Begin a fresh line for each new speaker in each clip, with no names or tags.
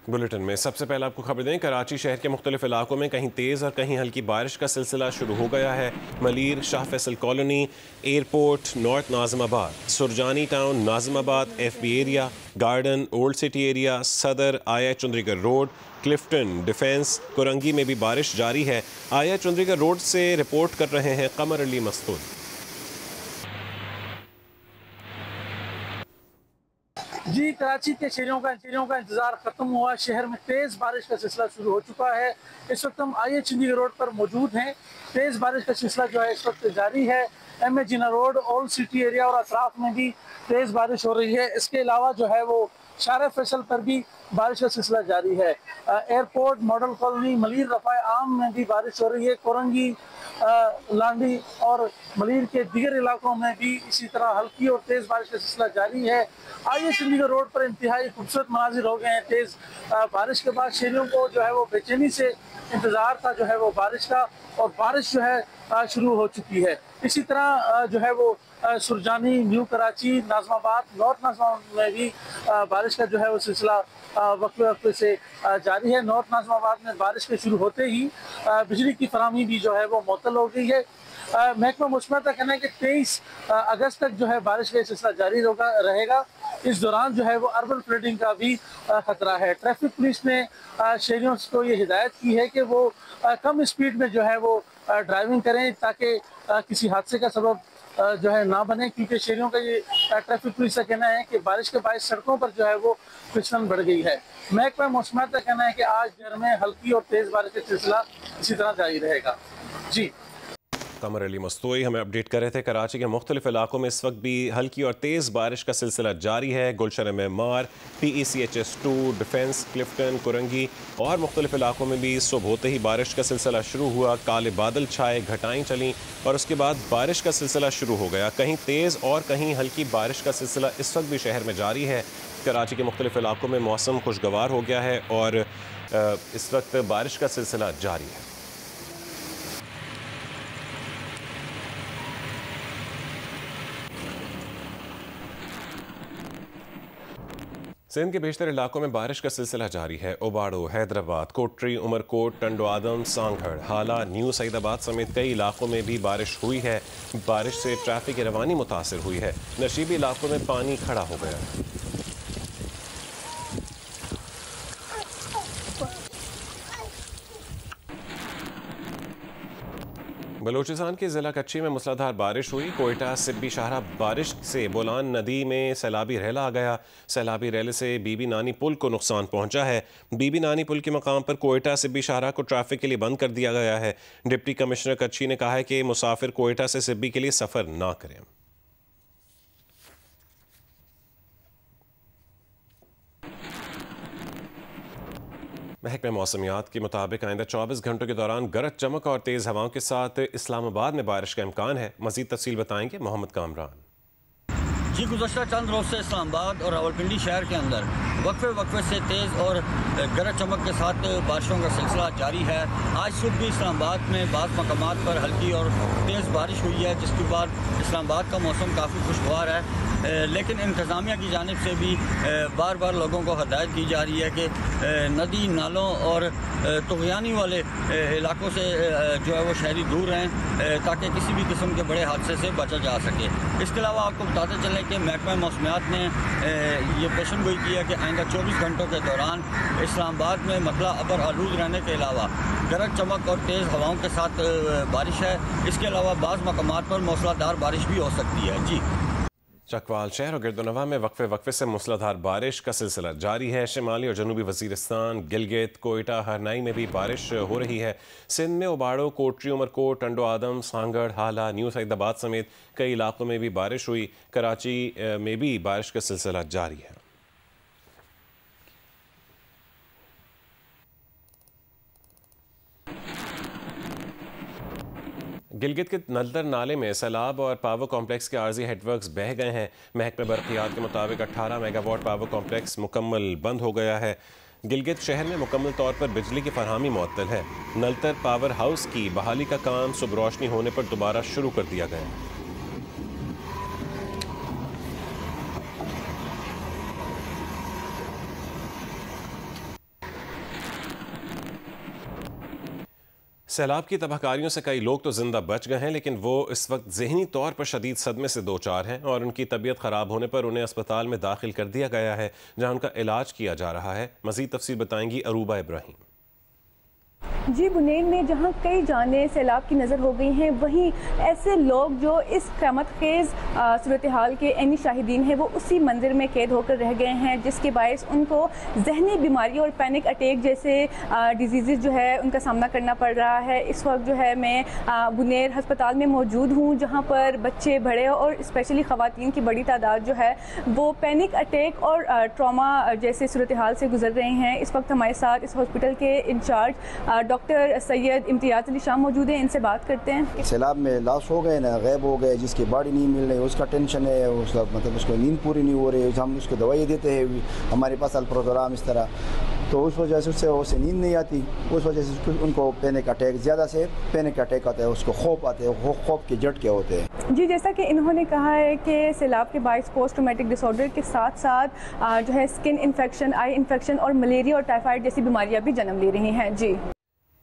Bulletin में सबसे पहले आपको खबर दें, कराची शहर के मुख्तलिफ इलाकों में कहीं तेज़ और कहीं हल्की बारिश का सिलसिला शुरू हो गया है। Malir, Shah Faisal colony, airport, north Nazimabad, Surjani town, Nazimabad, FB area, garden, old city area, सदर, आया चुंद्रीगढ़ रोड, क्लिफ्टन, डिफेंस, कुरंगी में भी बारिश जारी है। आया चुंद्रीगढ़ रोड से रिपोर्ट कर रहे हैं कमर अली मस्तूद।
जी, कराची के शहरियों का इंतजार खत्म हुआ। शहर में तेज बारिश का सिलसिला शुरू हो चुका है। इस वक्त हम आइए चंडीगढ़ रोड पर मौजूद हैं। तेज बारिश का सिलसिला जो है इस वक्त जारी है। MA जिन्ना रोड, ओल्ड सिटी एरिया और अतराफ में भी तेज बारिश हो रही है। इसके अलावा जो है वो शार फैसल पर भी बारिश का सिलसिला जारी है। एयरपोर्ट, मॉडल कॉलोनी, मलीर, रफ़ा आम में भी बारिश हो रही है। कोरंगी, लांडी और मलीर के दीगर इलाकों में भी इसी तरह हल्की और तेज़ बारिश का सिलसिला जारी है। आइए चंडीगढ़ रोड पर इंतहाई खूबसूरत मनाजिर हो गए हैं। तेज़ बारिश के बाद शहरियों को जो है वो बेचैनी से इंतज़ार था जो है वो बारिश का, और बारिश जो है शुरू हो चुकी है। इसी तरह जो है वो सुरजानी, न्यू कराची, नाज़िमाबाद, नॉर्थ नाज़िमाबाद में भी बारिश का जो है वो सिलसिला वक्फे वक्फे से जारी है। नॉर्थ नाज़िमाबाद में बारिश के शुरू होते ही बिजली की फराहमी भी जो है वो मुअत्तल हो गई है। महकमा मौसमियात का कहना है कि 23 अगस्त तक जो है बारिश का सिलसिला जारी रहेगा। इस दौरान जो है वो अर्बन फ्लडिंग का भी खतरा है। ट्रैफिक पुलिस ने शहरियों को ये हिदायत की है कि वो कम स्पीड में जो है वो ड्राइविंग करें ताकि किसी हादसे का सबब जो है ना बने, क्योंकि शहरियों का ये ट्रैफिक पुलिस का कहना है कि बारिश के बाद सड़कों पर जो है वो फिसलन बढ़ गई है। महकमा मौसमियात का कहना है कि आज शहर में हल्की और तेज़ बारिश का सिलसिला इसी तरह जारी रहेगा। जी,
कमर अली मस्तूई हमें अपडेट कर रहे थे। कराची के मुख्तलिफ इलाकों में इस वक्त भी हल्की और तेज़ बारिश का सिलसिला जारी है। गुलशन मेमार, PECHS2, डिफेंस, क्लिफ्टन, कुरंगी और मुख्तलिफ इलाकों में भी सुबह होते ही बारिश का सिलसिला शुरू हुआ। काले बादल छाए, घटाएं चलीं और उसके बाद बारिश का सिलसिला शुरू हो गया। कहीं तेज़ और कहीं हल्की बारिश का सिलसिला इस वक्त भी शहर में जारी है। कराची के मुख्तलिफ इलाकों में मौसम खुशगवार हो गया है और इस वक्त बारिश का सिलसिला जारी है। सिंध के बेशतर इलाकों में बारिश का सिलसिला जारी है। ओबाड़ो, हैदराबाद, कोटरी, उमरकोट, टंडो आदम, सांगढ़, हाला, न्यू सईदाबाद समेत कई इलाकों में भी बारिश हुई है। बारिश से ट्रैफिक की रवानी मुतासर हुई है। नशीबी इलाकों में पानी खड़ा हो गया है। बलूचिस्तान के ज़िला कच्ची में मूसलाधार बारिश हुई। कोयटा सिब्बी शाहरा बारिश से बोलान नदी में सैलाबी रेला आ गया। सैलाबी रेले से बीबी नानी पुल को नुकसान पहुंचा है। बीबी नानी पुल के मकाम पर कोयटा सिब्बी शाहरा को ट्रैफिक के लिए बंद कर दिया गया है। डिप्टी कमिश्नर कच्ची ने कहा है कि मुसाफिर कोयटा से सिब्बी के लिए सफ़र ना करें। महकमे मौसमियात के मुताबिक आइंदा 24 घंटों के दौरान गरज चमक और तेज़ हवाओं के साथ इस्लामाबाद में बारिश का इम्कान है। मज़ीद तफसील बताएंगे मोहम्मद कामरान।
जी, गुज़श्ता चंद रोज़ से इस्लामाबाद और रावलपिंडी शहर के अंदर वक्फे से तेज़ और गरज चमक के साथ बारिशों का सिलसिला जारी है। आज सुबह भी इस्लामाबाद में बाज़ मकामात पर हल्की और तेज़ बारिश हुई है, जिसके बाद इस्लामाबाद का मौसम काफ़ी खुशगवार है। लेकिन इंतज़ामिया की जानिब से भी बार बार लोगों को हदायत की जा रही है कि नदी नालों और तुग़यानी वाले इलाकों से जो है वो शहरी दूर रहें ताकि किसी भी किस्म के बड़े हादसे से बचा जा सके। इसके अलावा आपको बताते चलें कि महकमा मौसमियात ने ये पेशन गोई की है कि आइंदा 24 घंटों के दौरान इस्लामाबाद में मतला अबर आलूद रहने के अलावा गरज चमक और तेज़ हवाओं के साथ बारिश है। इसके अलावा बाज़ मकामात पर मूसलाधार बारिश भी हो सकती है। जी,
चकवाल शहर और गिरदोनवा में वक्फे से मूसलाधार बारिश का सिलसिला जारी है। शिमाली और जनूबी वज़ीरिस्तान, गिलगित, कोयटा, हरनाई में भी बारिश हो रही है। सिंध में ओबाड़ो, कोटरी, उमरकोट, टंडो आदम, सांगढ़, हाला, न्यू सईदाबाद समेत कई इलाकों में भी बारिश हुई। कराची में भी बारिश का सिलसिला जारी है। गिलगित के नलदर नाले में सैलाब और पावर कॉम्प्लेक्स के आर्जी हेडवर्क्स बह गए हैं। महकमे बरक़ियात के मुताबिक 18 मेगावाट पावर कॉम्प्लेक्स मुकम्मल बंद हो गया है। गिलगित शहर में मुकम्मल तौर पर बिजली की फरहमी मुअत्तल है। नलतर पावर हाउस की बहाली का काम सुबह रोशनी होने पर दोबारा शुरू कर दिया गया है। सैलाब की तबाहकारियों से कई लोग तो जिंदा बच गए हैं, लेकिन वो इस वक्त ज़हनी तौर पर शदीद सदमे से दो चार हैं और उनकी तबीयत ख़राब होने पर उन्हें अस्पताल में दाखिल कर दिया गया है, जहां उनका इलाज किया जा रहा है। मज़ीद तफसील बताएंगी अरूबा इब्राहिम।
जी, बुनेन में जहां कई जानें सैलाब की नज़र हो गई हैं, वहीं ऐसे लोग जो इस क़यामत खेज़ सूरत हाल के ऐनी शाहिदीन हैं, वो उसी मंदिर में कैद होकर रह गए हैं, जिसके बायस उनको जहनी बीमारी और पैनिक अटैक जैसे डिजीज़ जो है उनका सामना करना पड़ रहा है। इस वक्त जो है मैं बुनेर हस्पताल में मौजूद हूँ, जहाँ पर बच्चे, बड़े और स्पेशली ख़वातीन की बड़ी तादाद जो है वो पैनिक अटैक और ट्रॉमा जैसे सूरत हाल से गुजर रहे हैं। इस वक्त हमारे साथ इस हॉस्पिटल के इंचार्ज डॉक्टर सैयद इम्तियाज़ अली शाह मौजूद हैं, इनसे बात करते हैं।
सैलाब में लॉस हो गए ना, गायब हो गए, जिसकी बॉडी नहीं मिल रही उसका टेंशन है, उसका मतलब उसको नींद पूरी नहीं हो रही, हम उसको दवाई देते हैं हमारे पास अल्प्रोजोलाम इस तरह, तो उस वजह से उससे नींद नहीं आती, उस वजह से उनको पैनिक अटैक, ज़्यादा से पैनिक अटैक आता है, उसको खौफ आते हैं, खौफ के झटके होते हैं।
जी, जैसा कि इन्होंने कहा है कि सैलाब के बायस पोस्ट ट्रॉमेटिक डिसऑर्डर के साथ साथ जो है स्किन इन्फेक्शन, आई इन्फेक्शन और मलेरिया और टाइफाइड जैसी बीमारियाँ भी जन्म ले रही हैं। जी,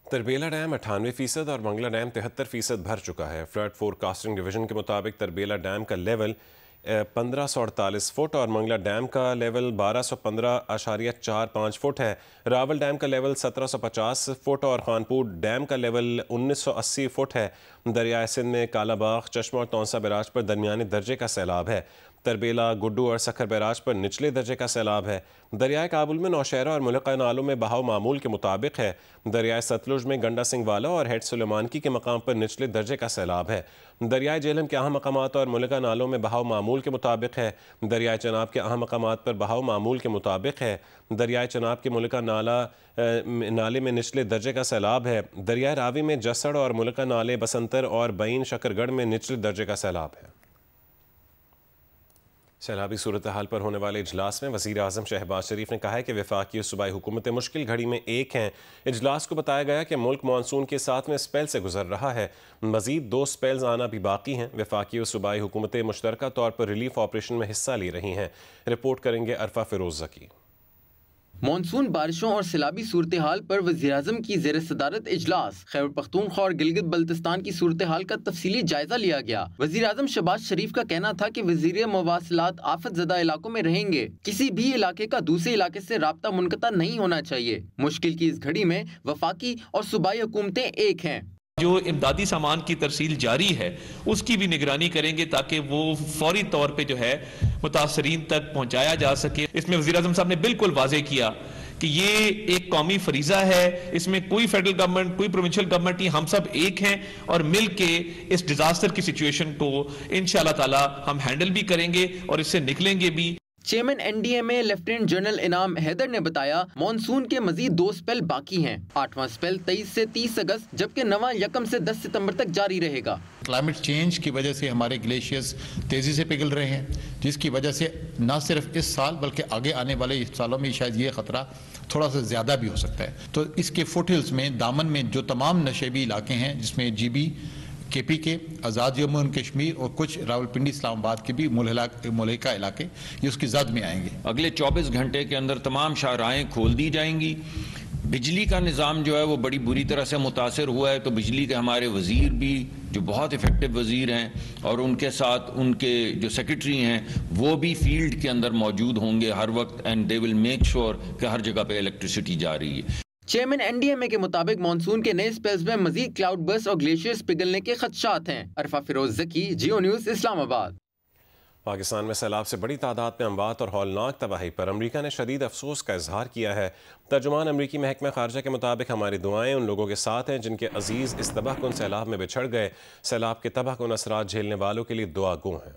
तरबेला डैम 98% और मंगला डैम 73% भर चुका है। फ्लड फोरकास्टिंग डिवीजन के मुताबिक तरबेला डैम का लेवल 1548 फुट और मंगला डैम का लेवल 1215.45 फुट है। रावल डैम का लेवल 1750 फुट और खानपुर डैम का लेवल 1980 फुट है। दरियाए सिंध में कालाबाग, चश्मा और तौंसा बैराज पर दरमियाने दर्जे का सैलाब है। तरबेला, गुड्डू और सखर बैराज पर निचले दर्जे का सैलाब है। दरियाए काबुल में नौशहरा और मुल्का नालों में बहाव मामूल के मुताबिक है। दरियाए सतलुज में गंडा सिंह वाला और हेड सुलेमानकी के मकाम पर निचले दर्जे का सैलाब है। दरियाए जेहलम के अहम मकामात और मुल्का नालों में बहाव मामूल के मुताबिक है। दरियाए चनाब के अहम मकामात पर बहाव मामूल के मुताबिक है। दरियाए चनाब के मुल्का नाले में निचले दर्जे का सैलाब है। दरियाए रावी में जसड़ और मुल्का नाले, बसंतर और बैन शकरगढ़ में निचले दर्जे का सैलाब है। सैलाबी सूरत हाल पर होने वाले इजलास में वज़ीर आज़म शहबाज शरीफ ने कहा है कि वफाकी और सूबाई हुकूमतें मुश्किल घड़ी में एक हैं। इजलास को बताया गया कि मुल्क मानसून के 7वें स्पेल से गुजर रहा है, मज़ीद 2 स्पेल्स आना भी बाकी हैं। वफाकी और सूबाई हुकूमतें मुश्तरका तौर पर रिलीफ ऑपरेशन में हिस्सा ले रही हैं। रिपोर्ट करेंगे अरफा फिरोज ज़की।
मानसून बारिशों और सैलाबी सूरत हाल पर वज़ीर-ए-आज़म की ज़ेर सदारत इजलास, खैबर पख्तूनख्वा और गिलगित बल्तिस्तान की सूरत हाल का तफसीली जायजा लिया गया। वज़ीर-ए-आज़म शहबाज शरीफ का कहना था कि वज़ीर मवासिलात आफत ज़दा इलाकों में रहेंगे, किसी भी इलाके का दूसरे इलाके से राब्ता मुनक़ता नहीं होना चाहिए। मुश्किल की इस घड़ी में वफाकी और सूबाई हुकूमतें एक हैं।
जो इमदादी सामान की तरसील जारी है उसकी भी निगरानी करेंगे ताकि वो फौरी तौर पे जो है मुतासरीन तक पहुंचाया जा सके। इसमें वज़ीर आज़म साहब ने बिल्कुल वाज़ेह किया कि ये एक कौमी फरीज़ा है, इसमें कोई फेडरल गवर्नमेंट, कोई प्रोविंशियल गवर्नमेंट नहीं, हम सब एक हैं और मिल के इस डिजास्टर की सिचुएशन को इंशाअल्लाह ताला हम हैंडल भी करेंगे और इससे निकलेंगे भी।
चेयरमैन NDMA लेफ्टिनेंट जनरल इनाम हैदर ने बताया मानसून के मजीद 2 स्पेल बाकी हैं। 8वां स्पेल 23 से 30 अगस्त जबकि 9वां 1 से 10 सितंबर तक जारी रहेगा।
क्लाइमेट चेंज की वजह से हमारे ग्लेशियर्स तेज़ी से पिघल रहे हैं, जिसकी वजह से न सिर्फ इस साल बल्कि आगे आने वाले सालों में शायद ये ख़तरा थोड़ा सा ज़्यादा भी हो सकता है। तो इसके फुटहिल्स में, दामन में जो तमाम नशेबी इलाके हैं, जिसमें GB, KP के, आज़ाद जम्मू और कश्मीर और कुछ रावलपिंडी, इस्लामाबाद के भी मुल्का इलाके, ये उसकी जद में आएंगे।
अगले 24 घंटे के अंदर तमाम शाहराहें खोल दी जाएंगी। बिजली का निज़ाम जो है वो बड़ी बुरी तरह से मुतासर हुआ है, तो बिजली के हमारे वज़ीर भी जो बहुत इफेक्टिव वज़ीर हैं और उनके साथ उनके जो सेक्रेटरी हैं वो भी फील्ड के अंदर मौजूद होंगे हर वक्त, and they will make sure कि हर जगह पे इलेक्ट्रिसिटी जा रही है।
चेयरमैन NDMA के मुताबिक मानसून के नए स्पेल्स में मजीद क्लाउड बर्स्ट और ग्लेशियर्स पिघलने के खदशात हैं। अरफा फिरोज ज़की, जियो न्यूज़, इस्लामाबाद।
पाकिस्तान में सैलाब से बड़ी तादाद में अमवात और हौलनाक तबाही पर अमरीका ने शदीद अफसोस का इजहार किया है। तर्जुमान अमरीकी महकमा खारजा के मुताबिक हमारी दुआएं उन लोगों के साथ हैं जिनके अजीज़ इस तबाहकुन सैलाब में बिछड़ गए। सैलाब के तबाहकुन असरात झेलने वालों के लिए दुआ गो हैं।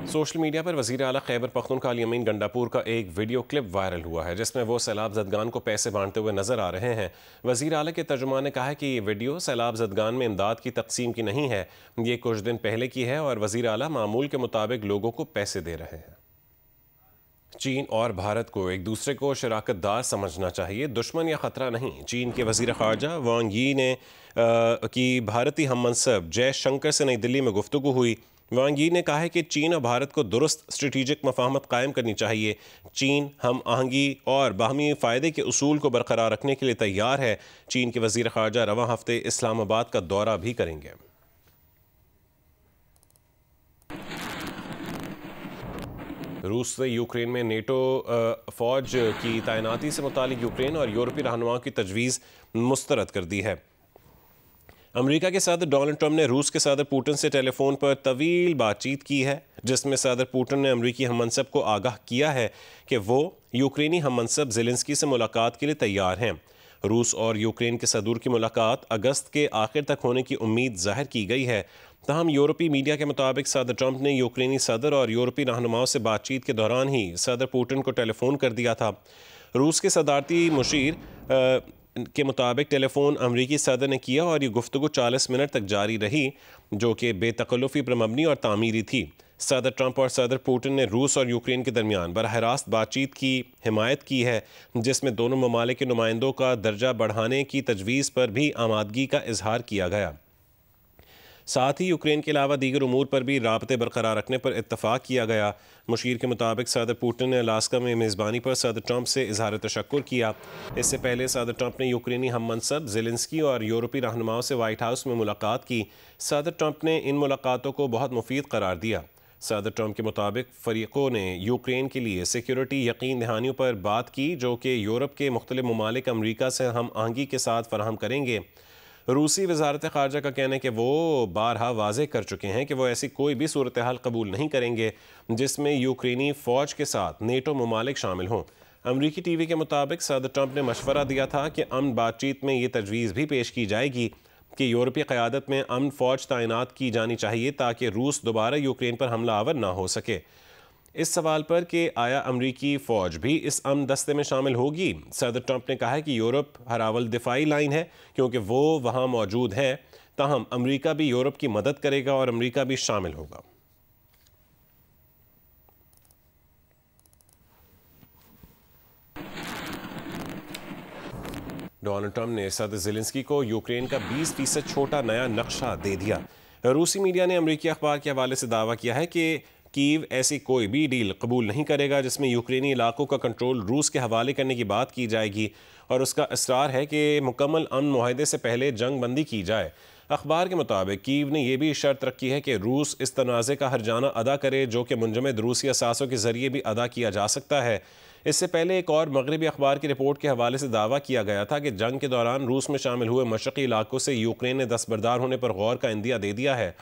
सोशल मीडिया पर वज़ीर आला खैबर पख्तूनख्वा अली अमीन गंडापुर का एक वीडियो क्लिप वायरल हुआ है जिसमें वो सैलाब ज़दगान को पैसे बांटते हुए नजर आ रहे हैं। वज़ीर आला के तर्जुमान ने कहा है कि ये वीडियो सैलाब ज़दगान में इमदाद की तकसीम की नहीं है, ये कुछ दिन पहले की है और वज़ीर आला मामूल के मुताबिक लोगों को पैसे दे रहे हैं। चीन और भारत को एक दूसरे को शराकतदार समझना चाहिए, दुश्मन या ख़तरा नहीं। चीन के वज़ीर ख़ारजा वांग यी ने की भारतीय हम मनसब जयशंकर से नई दिल्ली में गुफ्तगू हुई। वांग यी ने कहा है कि चीन और भारत को दुरुस्त स्ट्रेटेजिक मफाहमत कायम करनी चाहिए। चीन हम आहंगी और बाहमी फ़ायदे के उसूल को बरकरार रखने के लिए तैयार है। चीन के वज़ीर ख़ारजा रवां हफ्ते इस्लामाबाद का दौरा भी करेंगे। रूस ने यूक्रेन में नेटो फ़ौज की तैनाती से मुतालिक यूक्रेन और यूरोपीय रहनुमाओं की तजवीज़ मुस्तरद कर दी है। अमेरिका के सदर डोनाल्ड ट्रंप ने रूस के सदर पुतिन से टेलीफोन पर तवील बातचीत की है, जिसमें सदर पुतिन ने अमेरिकी हममनसब को आगाह किया है कि वो यूक्रेनी हममनसब ज़ेलेंस्की से मुलाकात के लिए तैयार हैं। रूस और यूक्रेन के सदूर की मुलाकात अगस्त के आखिर तक होने की उम्मीद जाहिर की गई है। तहम यूरोपीय मीडिया के मुताबिक सदर ट्रंप ने यूक्रेनी सदर और यूरोपीय रहनुमाओं से बातचीत के दौरान ही सदर पुतिन को टेलीफोन कर दिया था। रूस के सदारती मुशीर के मुताबिक टेलीफोन अमरीकी सदर ने किया और ये गुफ्तगू 40 मिनट तक जारी रही, जो कि बेतकल्लुफ़ी पर मबनी और तामीरी थी। सदर ट्रंप और सदर पुतिन ने रूस और यूक्रेन के दरमियान बराह रास्त बातचीत की हिमायत की है, जिसमें दोनों ममालिक के नुमाइंदों का दर्जा बढ़ाने की तजवीज़ पर भी आमादगी का इजहार किया गया। साथ ही यूक्रेन के अलावा दीगर उमूर पर भी राबते बरकरार रखने पर इत्तफाक किया गया। मुशीर के मुताबिक सदर पुतिन ने अलास्का में मेज़बानी पर सदर ट्रंप से इजहार तशक्कुर किया। इससे पहले सदर ट्रंप ने यूक्रेनी हममनसब ज़ेलेंस्की और यूरोपीय रहनुमाओं से वाइट हाउस में मुलाकात की। सदर ट्रंप ने इन मुलाकातों को बहुत मुफीद करार दिया। सदर ट्रंप के मुताबिक फ़रीक़ों ने यूक्रेन के लिए सिक्योरिटी यकीन दहानियों पर बात की, जो कि यूरोप के मुख्तलिफ ममालिक अमरीका से हम आहंगी के साथ फराहम करेंगे। रूसी वजारत ख़ारजा का कहना है कि वो बारहा वाज़े कर चुके हैं कि वो ऐसी कोई भी सूरत हाल कबूल नहीं करेंगे जिसमें यूक्रेनी फ़ौज के साथ नेटो ममालिक शामिल हों। अमरीकी टीवी के मुताबिक सदर ट्रंप ने मशवरा दिया था कि अमन बातचीत में ये तजवीज़ भी पेश की जाएगी कि यूरोपीय क़यादत में अमन फ़ौज तैनात की जानी चाहिए ताकि रूस दोबारा यूक्रेन पर हमलावर ना हो सके। इस सवाल पर कि आया अमरीकी फ़ौज भी इस अमन दस्ते में शामिल होगी, सदर ट्रंप ने कहा है कि यूरोप हरावल दिफाई लाइन है क्योंकि वो वहाँ मौजूद है। ताहम अमरीका भी यूरोप की मदद करेगा और अमरीका भी शामिल होगा। डोनाल्ड ट्रंप ने सदर ज़ेलेंस्की को यूक्रेन का 20% छोटा नया नक्शा दे दिया। रूसी मीडिया ने अमरीकी अखबार के हवाले से दावा किया है कि कीव ऐसी कोई भी डील कबूल नहीं करेगा जिसमें यूक्रेनी इलाकों का कंट्रोल रूस के हवाले करने की बात की जाएगी, और उसका इसरार है कि मुकम्मल अमन मुआहदे से पहले जंग बंदी की जाए। अखबार के मुताबिक कीव ने यह भी शर्त रखी है कि रूस इस तनाज़े का हर्जाना अदा करे जो कि मुंजमद रूसी असासों के ज़रिए भी अदा किया जा सकता है। इससे पहले एक और मगरबी अखबार की रिपोर्ट के हवाले से दावा किया गया था कि जंग के दौरान रूस में शामिल हुए मशरक़ी इलाकों से यूक्रेन ने दस्तबरदार होने पर गौर का इंदिया दे दिया है।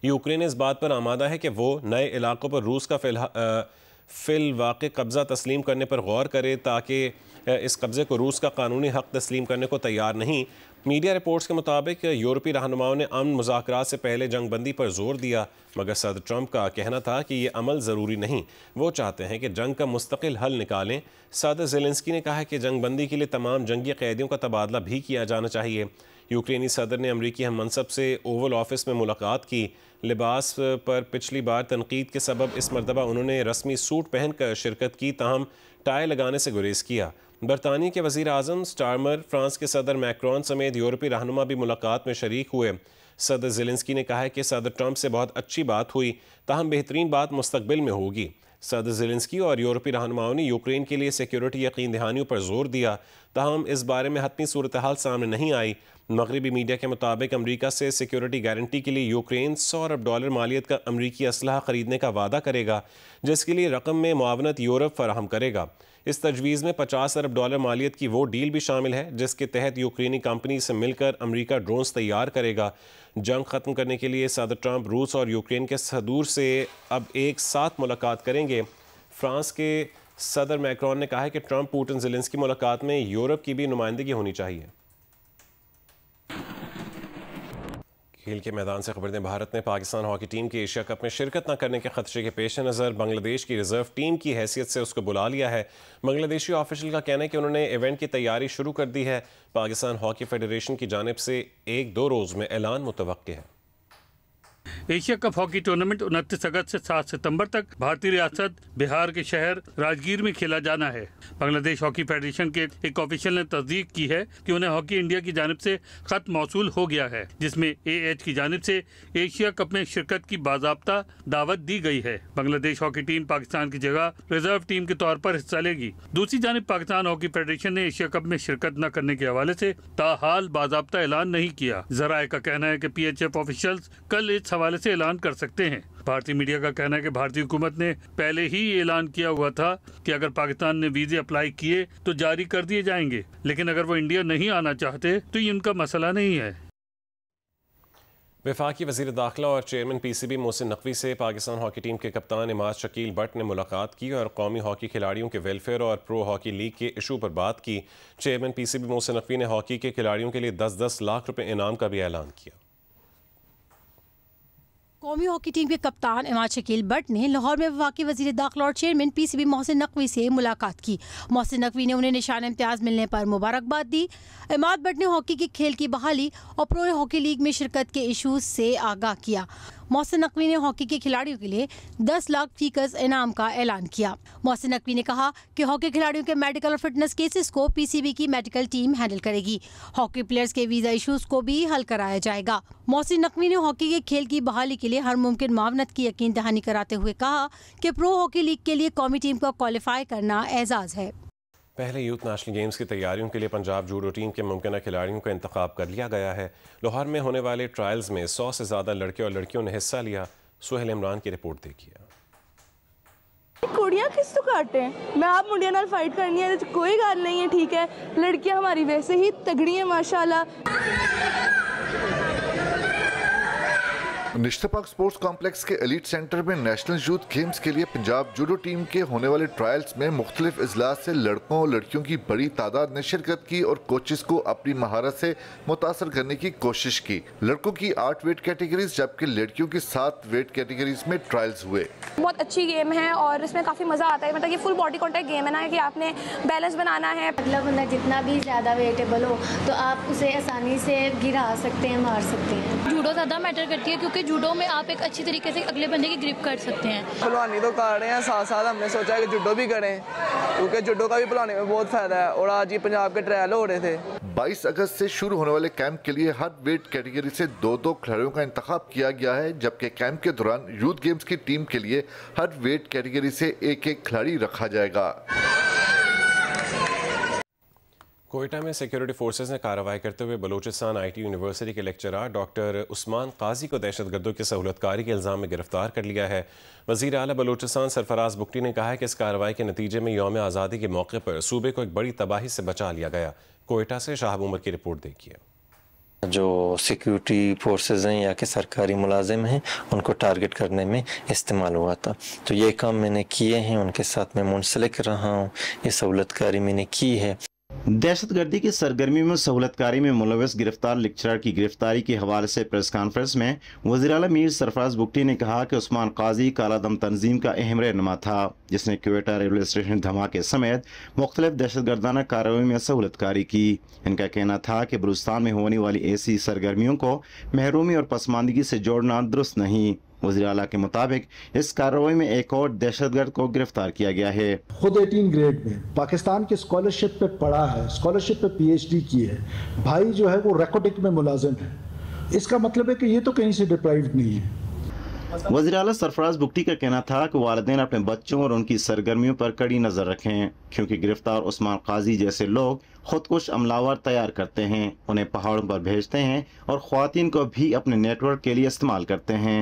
यूक्रेन इस बात पर आमादा है कि वो नए इलाकों पर रूस का फिलवाक़े कब्ज़ा तस्लीम करने पर गौर करे, ताकि इस कब्ज़े को रूस का कानूनी हक़ तस्लीम करने को तैयार नहीं। मीडिया रिपोर्ट्स के मुताबिक यूरोपीय रहनुमाओं ने अमन मुज़ाकरात से पहले जंग बंदी पर जोर दिया, मगर सदर ट्रंप का कहना था कि ये अमल ज़रूरी नहीं, वो चाहते हैं कि जंग का मुस्तकिल हल निकालें। सदर ज़ेलेंस्की ने कहा है कि जंग बंदी के लिए तमाम जंगी कैदियों का तबादला भी किया जाना चाहिए। यूक्रेनी सदर ने अमरीकी हममनसब से ओवल ऑफिस में मुलाकात की। लिबास पर पिछली बार तनकीद के सबब इस मरतबा उन्होंने रस्मी सूट पहन कर शिरकत की, ताहम टाई लगाने से गुरेज किया। बरतानिया के वज़ीर आज़म स्टारमर, फ्रांस के सदर मैक्रोन समेत यूरोपीय रहनुमा भी मुलाकात में शरीक हुए। सदर ज़ेलेंस्की ने कहा है कि सदर ट्रंप से बहुत अच्छी बात हुई, ताहम बेहतरीन बात मुस्तकबिल में होगी। सदर ज़ेलेंस्की और यूरोपीय रहनुमाओं ने यूक्रेन के लिए सिक्योरिटी यकीन दहानियों पर जोर दिया, ताहम इस बारे में हतमी सूरत हाल सामने नहीं आई। मगरबी मीडिया के मुताबिक अमरीका से सिक्योरिटी गारंटी के लिए यूक्रेन $100 अरब मालियत का अमरीकी असलहा खरीदने का वादा करेगा, जिसके लिए रकम में मुआवनत यूरोप फराहम करेगा। इस तजवीज़ में $50 अरब मालियत की वो डील भी शामिल है जिसके तहत यूक्रेनी कंपनी से मिलकर अमरीका ड्रोन्स तैयार करेगा। जंग ख़त्म करने के लिए सदर ट्रंप रूस और यूक्रेन के सदूर से अब एक साथ मुलाकात करेंगे। फ्रांस के सदर मैक्रोन ने कहा है कि ट्रंप पुतिन ज़ेलेंस्की मुलाकात में यूरोप की भी नुमाइंदगी होनी चाहिए। खेल के मैदान से खबर दें, भारत ने पाकिस्तान हॉकी टीम की एशिया कप में शिरकत न करने के खदशे के पेश नज़र बांग्लादेश की रिजर्व टीम की हैसियत से उसको बुला लिया है। बांग्लादेशी ऑफिशियल का कहना है कि उन्होंने इवेंट की तैयारी शुरू कर दी है। पाकिस्तान हॉकी फेडरेशन की जानिब से 1-2 रोज़ में ऐलान मुतवक्के है।
एशिया कप हॉकी टूर्नामेंट 29 अगस्त से 7 सितंबर तक भारतीय रियासत बिहार के शहर राजगीर में खेला जाना है। बांग्लादेश हॉकी फेडरेशन के एक ऑफिशियल ने तस्दीक की है कि उन्हें हॉकी इंडिया की जानिब से खत मौसूल हो गया है, जिसमें AH की जानिब से एशिया कप में शिरकत की बाज़ाब्ता दावत दी गई है। बांग्लादेश हॉकी टीम पाकिस्तान की जगह रिजर्व टीम के तौर पर हिस्सा लेगी। दूसरी जानिब पाकिस्तान हॉकी फेडरेशन ने एशिया कप में शिरकत न करने के हवाले से ताहाल बाज़ाब्ता ऐलान नहीं किया। ज़राए का कहना है कि PHF ऑफिशियल्स कल इस हवाले से ऐलान कर सकते हैं। भारतीय मीडिया का कहना है कि भारतीय हुकूमत ने पहले ही ऐलान किया हुआ था कि अगर पाकिस्तान ने वीज़े अप्लाई किए तो जारी कर दिए जाएंगे, लेकिन अगर वो इंडिया नहीं आना चाहते तो ये उनका मसला नहीं है।
वफाकी वज़ीर दाखिला और चेयरमैन PCB मोहसिन नकवी से पाकिस्तान हॉकी टीम के कप्तान इमाद शकील भट्ट ने मुलाकात की और कौमी हॉकी खिलाड़ियों के वेलफेयर और प्रो हॉकी लीग के इशू पर बात की। चेयरमैन PCB मोहसिन नकवी ने हॉकी के खिलाड़ियों के लिए 10-10 लाख रुपए इनाम का भी ऐलान किया।
कौमी हॉकी टीम के कप्तान इमाद शकील भट्ट ने लाहौर में वफाकी वज़ीर दाखिला और चेयरमैन PCB मोहसिन नकवी से मुलाकात की। मोहसिन नकवी ने उन्हें निशान इम्तियाज़ मिलने पर मुबारकबाद दी। इमाद भट्ट ने हॉकी के खेल की बहाली और प्रो हॉकी लीग में शिरकत के इशूज़ से आगाह किया। मोहसिन नकवी ने हॉकी के खिलाड़ियों के लिए 10 लाख फीकस इनाम का ऐलान किया। मोहसिन नकवी ने कहा कि हॉकी खिलाड़ियों के मेडिकल और फिटनेस केसेस को PCB की मेडिकल टीम हैंडल करेगी। हॉकी प्लेयर्स के वीज़ा इशूज़ को भी हल कराया जाएगा। मोहसिन नकवी ने हॉकी के खेल की बहाली के लिए हर मुमकिन मावनत की यकीन दहानी कराते हुए कहा कि प्रो हॉकी लीग के लिए कौमी टीम को क्वालिफाई करना एजाज़ है।
पहले यूथ नेशनल गेम्स की तैयारियों के लिए पंजाब जूडो टीम के मुमकिन खिलाड़ियों का इंतखाब कर लिया गया है। लाहौर में होने वाले ट्रायल्स में 100 से ज़्यादा लड़के और लड़कियों ने हिस्सा लिया। सुहेल इमरान की रिपोर्ट देखिए।
कुड़ियाँ किस तो काटते हैं, मैं आप मुंडिया नाल फाइट करनी है तो कोई गल नहीं है, ठीक है। लड़कियाँ हमारी वैसे ही तगड़ी हैं माशाल्लाह।
निश्तपाक स्पोर्ट्स कॉम्प्लेक्स के एलीट सेंटर में नेशनल यूथ गेम्स के लिए पंजाब जूडो टीम के होने वाले ट्रायल्स में मुख्तलिफ इजलास से लड़कों और लड़कियों की बड़ी तादाद ने शिरकत की और कोचेस को अपनी महारत से मुतासर करने की कोशिश की। लड़कों की 8 वेट कैटेगरीज जबकि लड़कियों की 7 वेट कैटेगरीज में ट्रायल्स हुए।
बहुत अच्छी गेम है और इसमें काफ़ी मज़ा आता है। मतलब ये फुल बॉडी कॉन्टैक्ट गेम है ना, कि आपने बैलेंस बनाना है।
मतलब बंदा जितना भी ज़्यादा वेटेबल हो तो आप उसे आसानी से गिरा सकते हैं, मार सकते हैं।
जूडो ज़्यादा मैटर करती है क्योंकि जूडो में आप एक अच्छी तरीके से अगले बंदे की ग्रिप कर सकते हैं।
पहलवानी तो कर रहे हैं, साथ साथ हमने सोचा है कि जूडो भी करें क्योंकि जूडो का भी पहलवानी में बहुत फायदा है। और आज ही पंजाब के ट्रायल हो रहे थे।
22 अगस्त से शुरू होने वाले कैंप के लिए हर वेट कैटेगरी से 2-2 खिलाड़ियों का इंतखाब किया गया है, जबकि कैंप के दौरान यूथ गेम्स की टीम के लिए हर वेट कैटेगरी से 1-1 खिलाड़ी रखा जाएगा।
कोयटा में सिक्योरिटी फोर्सेस ने कार्रवाई करते हुए बलूचिस्तान IT यूनिवर्सिटी के लेक्चरर डॉक्टर उस्मान काजी को दहशतगर्दों की सहूलतकारी के इल्ज़ाम में गिरफ्तार कर लिया है। वज़ीर आला बलूचिस्तान सरफराज बुगटी ने कहा है कि इस कार्रवाई के नतीजे में यौम आज़ादी के मौके पर सूबे को एक बड़ी तबाही से बचा लिया गया। कोयटा से शाहब उमर की रिपोर्ट देखिए।
जो सिक्योरिटी फोर्सेस हैं या के सरकारी मुलाजिम हैं उनको टारगेट करने में इस्तेमाल हुआ था। तो ये काम मैंने किए हैं, उनके साथ मैं मुंसलिक रहा हूँ, ये सहूलतकारी मैंने की है।
दहशतगर्दी की सरगर्मी में सहूलतकारी में मुलविस गिरफ्तार लेक्चरर की गिरफ्तारी के हवाले से प्रेस कॉन्फ्रेंस में वज़ीर आला मीर सरफराज बुगटी ने कहा कि उस्मान काजी कालादम तंजीम का अहम रहनुमा था, जिसने क्वेटा रेलवे स्टेशन धमाके समेत मुख्तलिफ दहशतगर्दाना कार्रवाई में सहूलतकारी की। इनका कहना था कि बलूचिस्तान में होने वाली ऐसी सरगर्मियों को महरूमी और पसमानदगी से जोड़ना दुरुस्त नहीं। वज़ीर आला के मुताबिक इस कार्रवाई में एक और दहशतगर्द को गिरफ्तार किया गया है।
खुद 18 ग्रेड में पाकिस्तान के स्कॉलरशिप पे पढ़ा है, स्कॉलरशिप पे PhD की है, भाई जो है वो रेकोटिक में मुलाजिम है। इसका मतलब है कि ये तो कहीं से डिप्राइव्ड नहीं है।
वज़ीर आला सरफराज बुगटी का कहना था कि वालिदैन अपने बच्चों और उनकी सरगर्मियों पर कड़ी नज़र रखें, क्योंकि गिरफ्तार उस्मान काजी जैसे लोग खुदकुश अमलावर तैयार करते हैं, उन्हें पहाड़ों पर भेजते हैं और ख्वातीन को भी अपने नेटवर्क के लिए इस्तेमाल करते हैं।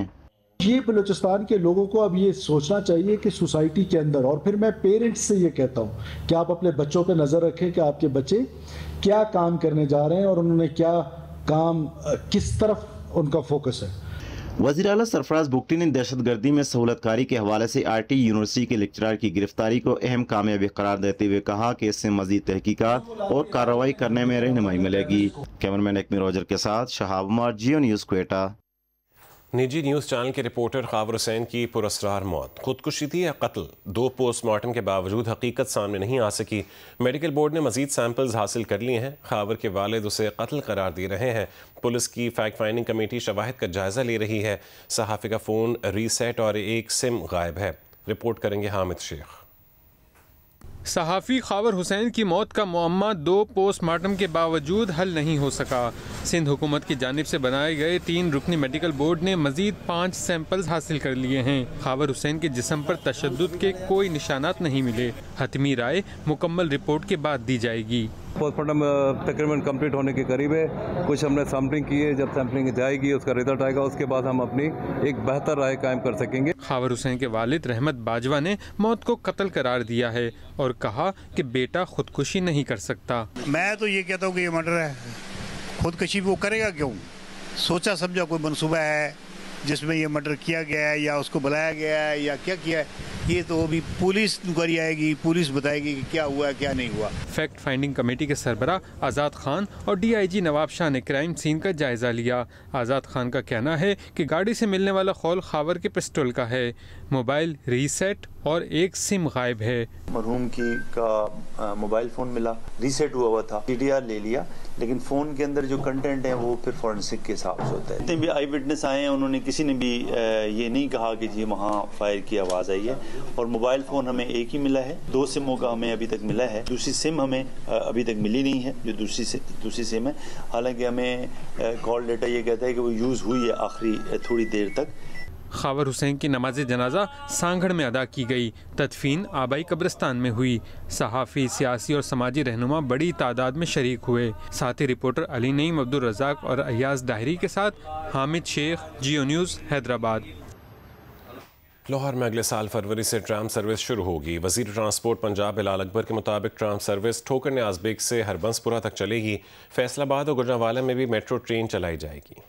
ये बलूचिस्तान के लोगों को अब ये सोचना चाहिए कि सोसाइटी के अंदर, और फिर मैं पेरेंट्स से ये कहता हूँ कि आप अपने बच्चों पे नज़र रखें कि आपके बच्चे क्या काम करने जा रहे हैं और उन्होंने क्या काम, किस तरफ उनका फोकस है।
वज़ीर आला सरफराज बुगटी ने दहशतगर्दी में सहूलतकारी के हवाले से IT यूनिवर्सिटी के लेक्चरर की गिरफ्तारी को अहम कामयाबी करार देते हुए कहा कि इससे मजीद तहकीकात और कार्रवाई करने में रहनुमाई मिलेगी। कैमरामैन एकमी रोजर के साथ शहाब उमर, जियो न्यूज़, क्वेटा।
निजी न्यूज़ चैनल के रिपोर्टर खावर हुसैन की पुरअसरार मौत खुदकुशी थी या कत्ल, 2 पोस्टमार्टम के बावजूद हकीकत सामने नहीं आ सकी। मेडिकल बोर्ड ने मजीद सैंपल्स हासिल कर लिए हैं। खावर के वालिद उसे कत्ल करार दे रहे हैं। पुलिस की फैक्ट फाइंडिंग कमेटी शवाहिद का जायजा ले रही है। सहाफ़ी का फ़ोन रीसेट और एक सिम गायब है। रिपोर्ट करेंगे हामिद शेख।
सहाफ़ी खावर हुसैन की मौत का मुअम्मा 2 पोस्टमार्टम के बावजूद हल नहीं हो सका। सिंध हुकूमत की जानिब से बनाए गए 3 रुकनी मेडिकल बोर्ड ने मजीद 5 सैंपल्स हासिल कर लिए हैं। खावर हुसैन के जिस्म पर तशद्दुद के कोई निशानात नहीं मिले। हतमी राय मुकम्मल रिपोर्ट के बाद दी जाएगी।
पोस्टमार्टम तकरीबन कंप्लीट होने के करीब है। कुछ हमने सैम्पलिंग की है, जब सैम्पलिंग जाएगी उसका रिजल्ट आएगा, उसके बाद हम अपनी एक बेहतर राय कायम कर सकेंगे।
खावर हुसैन के वालिद रहमत बाजवा ने मौत को कत्ल करार दिया है और कहा कि बेटा खुदकुशी नहीं कर सकता।
मैं तो ये कहता हूँ कि ये मर्डर है, खुदकुशी वो करेगा क्यों? सोचा समझा कोई मनसूबा है जिसमें ये मर्डर किया गया है या उसको बुलाया गया है या क्या किया है, ये तो अभी पुलिस इंक्वायरी आएगी, पुलिस बताएगी कि क्या हुआ क्या नहीं हुआ।
फैक्ट फाइंडिंग कमेटी के सरबरा आज़ाद खान और DIG नवाब शाह ने क्राइम सीन का जायजा लिया। आज़ाद खान का कहना है कि गाड़ी से मिलने वाला खौल खावर के पिस्टल का है। मोबाइल रीसेट और एक सिम गायब है।
मरहूम की का मोबाइल फ़ोन मिला, रीसेट हुआ था, CDR ले लिया, लेकिन फ़ोन के अंदर जो कंटेंट है वो फिर फॉरेंसिक के हिसाब से होता है। जितने भी आई विटनेस आए हैं उन्होंने किसी ने भी ये नहीं कहा कि जी वहाँ फायर की आवाज़ आई है। और मोबाइल फ़ोन हमें एक ही मिला है, 2 सिमों का हमें अभी तक मिला है। दूसरी सिम हमें अभी तक मिली नहीं है, जो दूसरी सिम है। हालांकि हमें कॉल डेटा ये कहता है कि वो यूज़ हुई है आखिरी थोड़ी देर तक।
खावर हुसैन की नमाज जनाजा सांगड़ में अदा की गई। तदफीन आबाई कब्रिस्तान में हुई। सहाफ़ी, सियासी और समाजी रहनुमा बड़ी तादाद में शरीक हुए। साथी रिपोर्टर अली नईम, अब्दुल रज़ाक और अयाज दाहरी के साथ हामिद शेख, जियो न्यूज़, हैदराबाद।
लाहौर में अगले साल फरवरी से ट्राम सर्विस शुरू होगी। वज़ीर ट्रांसपोर्ट पंजाब बिलाल अकबर के मुताबिक ट्राम सर्विस ठोकर न्याज़ बेग से हरबंसपुरा तक चलेगी। फैसलाबाद और गुजरांवाला में भी मेट्रो ट्रेन चलाई जाएगी।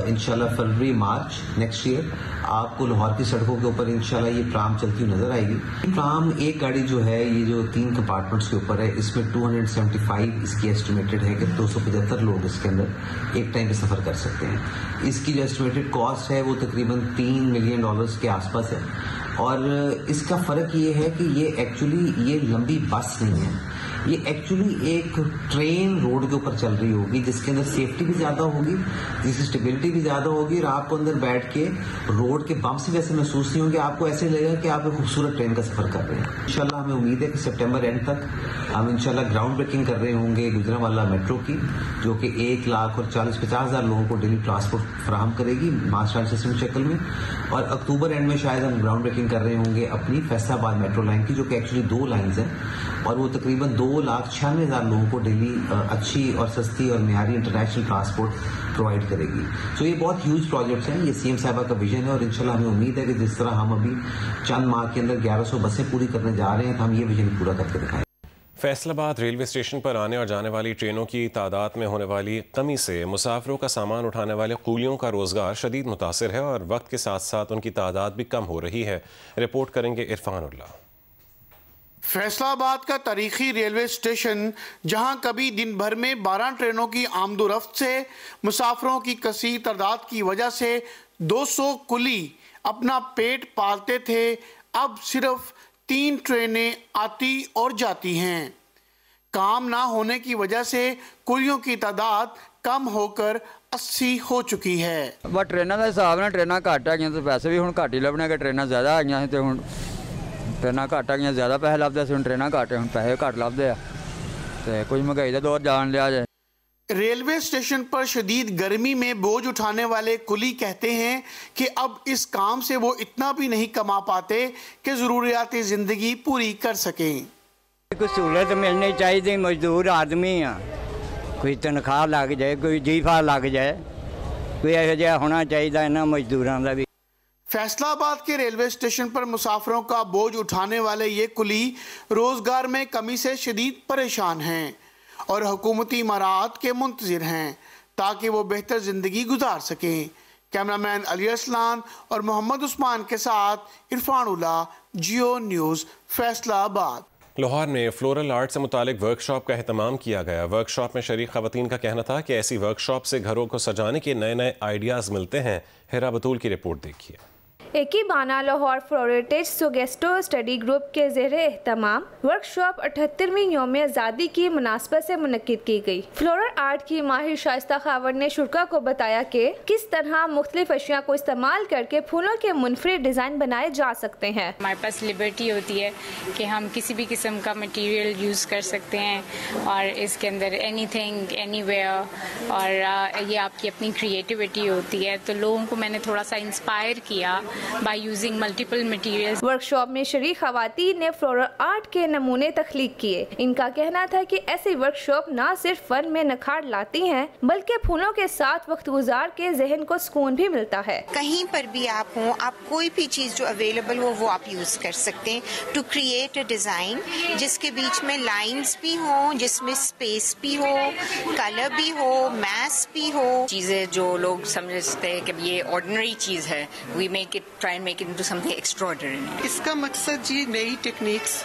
इंशाल्लाह फरवरी मार्च नेक्स्ट ईयर आपको लाहौर की सड़कों के ऊपर इंशाल्लाह ये ट्राम चलती हुई नजर आएगी। ट्राम एक गाड़ी जो है, ये जो 3 कंपार्टमेंट्स के ऊपर है, इसमें 275 इसकी एस्टिमेटेड है कि 275 लोग इसके अंदर एक टाइम पे सफर कर सकते हैं। इसकी जो एस्टिमेटेड कॉस्ट है वो तकरीबन $3 मिलियन के आसपास है। और इसका फर्क ये है कि ये एक्चुअली ये लंबी बस नहीं है, ये एक्चुअली एक ट्रेन रोड के ऊपर चल रही होगी, जिसके अंदर सेफ्टी भी ज्यादा होगी, जिसकी स्टेबिलिटी भी ज्यादा होगी और आपको अंदर बैठ के रोड के बम्प्स भी वैसे महसूस नहीं होंगे। आपको ऐसे लगेगा कि आप एक खूबसूरत ट्रेन का सफर कर रहे हैं। इंशाल्लाह हमें उम्मीद है कि सितंबर एंड तक हम इंशाल्लाह ग्राउंड ब्रेकिंग कर रहे होंगे गुजरांवाला मेट्रो की, जो कि 1,40,50,000 लोगों को डेली ट्रांसपोर्ट फराहम करेगी मास ट्रांजिट सिस्टम शक्ल में। और अक्टूबर एंड में शायद हम ग्राउंड ब्रेकिंग कर रहे होंगे अपनी फैसलाबाद मेट्रो लाइन की, जो कि एक्चुअली 2 लाइन्स हैं और वो तकरीबन 2,96,000 लोगों को डेली अच्छी और सस्ती और मियारी इंटरनेशनल ट्रांसपोर्ट प्रोवाइड करेगी। तो ये बहुत ह्यूज प्रोजेक्ट्स हैं, ये CM साहबा का विजन है और इंशाल्लाह हमें उम्मीद है कि जिस तरह हम अभी चंद माह के अंदर 1100 बसें पूरी करने जा रहे हैं, तो हम ये विजन पूरा करके दिखाएं।
फैसलाबाद रेलवे स्टेशन पर आने और जाने वाली ट्रेनों की तादाद में होने वाली कमी से मुसाफिरों का सामान उठाने वाले कूलियों का रोजगार शदीद मुतासिर है और वक्त के साथ साथ उनकी तादाद भी कम हो रही है। रिपोर्ट करेंगे इरफानुल्लाह।
फैसलाबाद का तारीखी रेलवे स्टेशन, जहां कभी दिन भर में 12 ट्रेनों की आमदोरफ्त से मुसाफिरों की कसीर तादाद की वजह से 200 कुली अपना पेट पालते थे, अब सिर्फ 3 ट्रेनें आती और जाती हैं। काम ना होने की वजह से कुलियों की तादाद कम होकर 80 हो चुकी है।
बस ट्रेनों का हिसाब ना, ट्रेन घट आ गई तो पैसे भी हुण घट ही लभने, कि ट्रेन ज़्यादा आई हैं तो हुण ट्रेन घट आ गई, ज़्यादा पैसे लभदे सी, हुण ट्रेन घट है, हुण पैसे घट लभदे आ, ते कुछ महंगाई का दौर जान लिया जाए।
रेलवे स्टेशन पर शदीद गर्मी में बोझ उठाने वाले कुली कहते हैं कि अब इस काम से वो इतना भी नहीं कमा पाते कि ज़रूरियात ज़िंदगी पूरी कर सकें।
कोई सहूलत मिलनी चाहिए, मजदूर आदमी आ, कोई तनख्वाह लग जाए, कोई जीफा लग जाए, कोई ऐसा जहा होना चाहिए इन्होंने मजदूरों का भी।
फैसलाबाद के रेलवे स्टेशन पर मुसाफिरों का बोझ उठाने वाले ये कुली रोजगार में कमी से शदीद परेशान हैं और हुकूमती इमारात के मुंतज़िर हैं ताकि वो बेहतर ज़िंदगी गुजार सकें। कैमरामैन अली अरसलान और मोहम्मद उस्मान के साथ इरफानुल्लाह, जियो न्यूज़, फैसलाबाद।
लाहौर में फ्लोरल आर्ट से मुतालिक वर्कशॉप का एहतमाम किया गया। वर्कशॉप में शरीक खवातीन का कहना था कि ऐसी वर्कशॉप से घरों को सजाने के नए नए आइडियाज़ मिलते हैं। हिरा बतूल की रिपोर्ट देखिए।
एकीबाना लाहौर फ्लोरेटेज सुगेस्टो स्टडी ग्रुप के ज़ेरे एहतमाम वर्कशॉप 78वीं यौम आज़ादी की मुनासबत से मुनक्किद की गई। फ्लोरल आर्ट की माहिर शाइस्ता खावर ने शुरा को बताया कि किस तरह मुख्तलिफ अशिया को इस्तेमाल करके फूलों के मुनफरिद डिज़ाइन बनाए जा सकते हैं।
हमारे पास लिबर्टी होती है कि हम किसी भी किस्म का मटीरियल यूज़ कर सकते हैं और इसके अंदर एनीथिंग एनीवेयर, और ये आपकी अपनी क्रिएटिविटी होती है। तो लोगों को मैंने थोड़ा सा इंस्पायर किया by using multiple materials।
Workshop में शरीक खवातीन ने फ्लोरल आर्ट के नमूने तख्लीक किए। इनका कहना था कि ऐसी वर्कशॉप न सिर्फ फन में निखार लाती हैं, बल्कि फूलों के साथ वक्त गुजार के जहन को सुकून भी मिलता है।
कहीं पर भी आप हों, आप कोई भी चीज जो अवेलेबल हो वो आप यूज कर सकते हैं टू क्रिएट अ डिजाइन जिसके बीच में लाइंस भी हों, जिसमें स्पेस भी हो, कलर भी हो, मैस भी हो।
चीजें जो लोग समझते हैं कि ये ऑर्डिनरी चीज है, we make it try and make it into something extraordinary.
इसका मकसद जी नई टेक्निक्स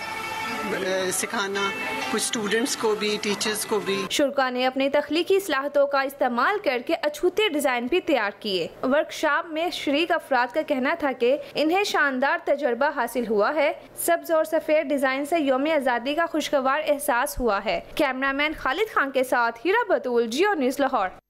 सिखाना, कुछ स्टूडेंट्स को भी, टीचर्स को भी।
शुरा ने अपनी तख्लीकी सलाहतों का इस्तेमाल करके अछूते डिजाइन भी तैयार किए। वर्कशॉप में शरीक अफराद का कहना था कि इन्हें शानदार तजुर्बा हासिल हुआ है। सब्ज और सफेद डिजाइन से यौम आज़ादी का खुशगवार एहसास हुआ है। कैमरामैन खालिद खान के साथ हीरा बतूल, जियो न्यूज़ लाहौर।